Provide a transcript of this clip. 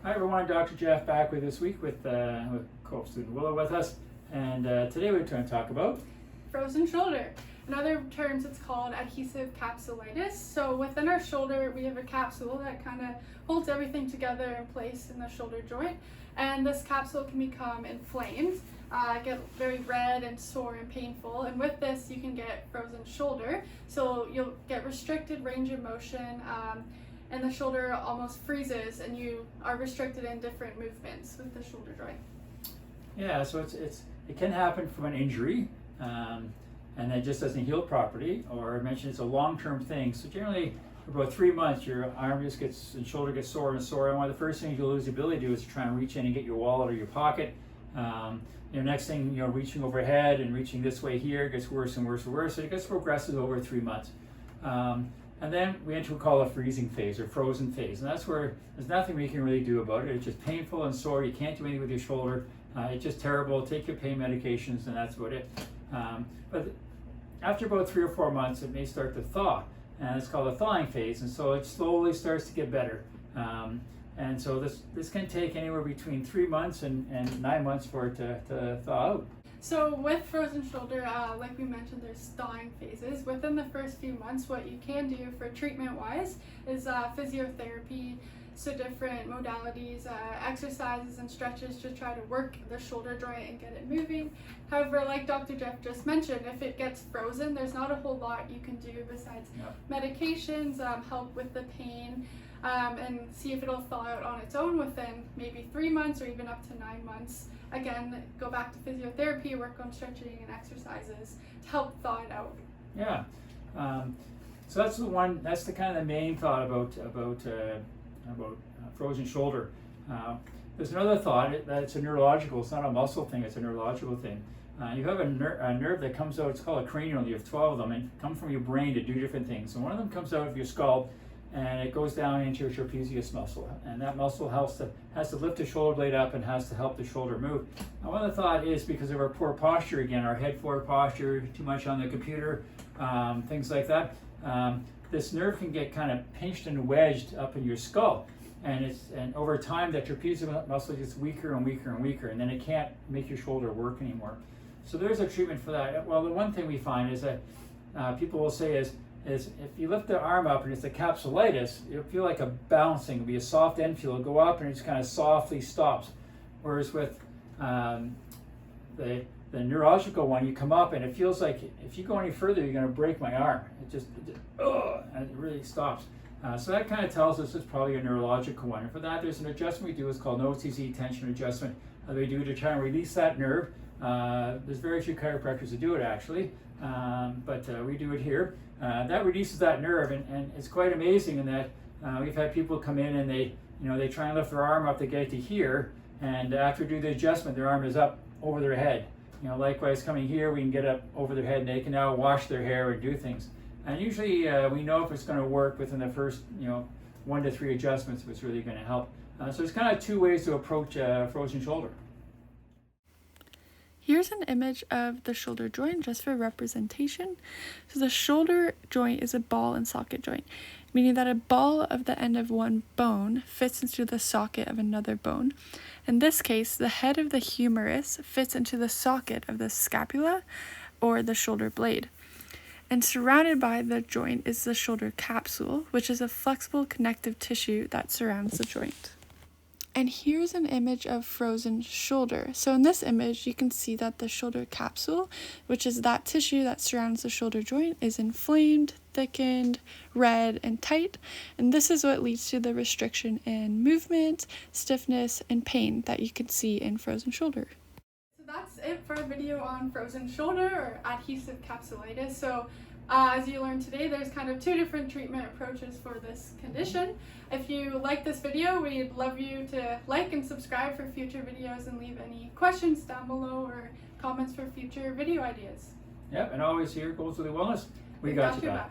Hi everyone, Dr. Jeff back with this week with co-op student Willow with us, and today we're going to talk about frozen shoulder. In other terms, it's called adhesive capsulitis. So within our shoulder, we have a capsule that kind of holds everything together in place in the shoulder joint, and this capsule can become inflamed, get very red and sore and painful, and with this you can get frozen shoulder. So you'll get restricted range of motion, and the shoulder almost freezes, and you are restricted in different movements with the shoulder joint. Yeah, so it can happen from an injury, and it just doesn't heal properly, or I mentioned it's a long-term thing. So generally, for about 3 months, your arm just gets and shoulder gets sore and sore, and one of the first things you'll lose the ability to do is to try and reach in and get your wallet or your pocket. Next thing, reaching overhead and reaching this way here gets worse and worse and worse. So it gets progressive over 3 months. And then we enter what we call a freezing phase or frozen phase. And that's where there's nothing we can really do about it. It's just painful and sore. You can't do anything with your shoulder. It's just terrible. Take your pain medications and that's about it. But after about 3 or 4 months, it may start to thaw. And it's called a thawing phase. And so it slowly starts to get better. And so this can take anywhere between 3 months and 9 months for it to thaw out. So with frozen shoulder, like we mentioned, there's thawing phases. Within the first few months, what you can do for treatment-wise is physiotherapy, so different modalities, exercises and stretches to try to work the shoulder joint and get it moving. However, like Dr. Jeff just mentioned, if it gets frozen, there's not a whole lot you can do besides medications, help with the pain, and see if it'll thaw out on its own within maybe 3 months or even up to 9 months. Again, go back to physiotherapy, work on stretching and exercises to help thaw it out. Yeah. So that's the kind of the main thought about frozen shoulder. There's another thought that it's a neurological. It's not a muscle thing. It's a neurological thing. You have a nerve that comes out. It's called a cranial. You have 12 of them, and come from your brain to do different things. And one of them comes out of your skull, and it goes down into your trapezius muscle, and that muscle has to lift the shoulder blade up and has to help the shoulder move. Now, one of the thought is because of our poor posture, again, our head forward posture, too much on the computer, things like that. This nerve can get kind of pinched and wedged up in your skull, and over time that trapezius muscle gets weaker and weaker and weaker, and then it can't make your shoulder work anymore. So there's a treatment for that. Well, the one thing we find is that people will say is if you lift the arm up and it's a capsulitis, it'll feel like a bouncing. It'll be a soft end feel. It'll go up and it just kind of softly stops. Whereas with the neurological one, you come up and it feels like if you go any further, you're going to break my arm. And it really stops. So that kind of tells us it's probably a neurological one. And for that, there's an adjustment we do. It's called an OTZ tension adjustment that we do to try and release that nerve. There's very few chiropractors that do it actually, but we do it here. That releases that nerve, and it's quite amazing in that we've had people come in and they try and lift their arm up to get to here, and after we do the adjustment, their arm is up over their head. Likewise coming here, we can get up over their head, and they can now wash their hair and do things. And usually we know if it's going to work within the first 1 to 3 adjustments if it's really going to help. So it's kind of 2 ways to approach frozen shoulder. Here's an image of the shoulder joint just for representation. So the shoulder joint is a ball and socket joint, meaning that a ball of the end of one bone fits into the socket of another bone. In this case, the head of the humerus fits into the socket of the scapula or the shoulder blade. And surrounded by the joint is the shoulder capsule, which is a flexible connective tissue that surrounds the joint. And here's an image of frozen shoulder. So in this image, you can see that the shoulder capsule, which is that tissue that surrounds the shoulder joint, is inflamed, thickened, red, and tight. And this is what leads to the restriction in movement, stiffness, and pain that you can see in frozen shoulder. So that's it for our video on frozen shoulder or adhesive capsulitis. So as you learned today, there's kind of 2 different treatment approaches for this condition. If you like this video, we'd love you to like and subscribe for future videos and leave any questions down below or comments for future video ideas. Yep, and always here, Goals with the Wellness. We got you back.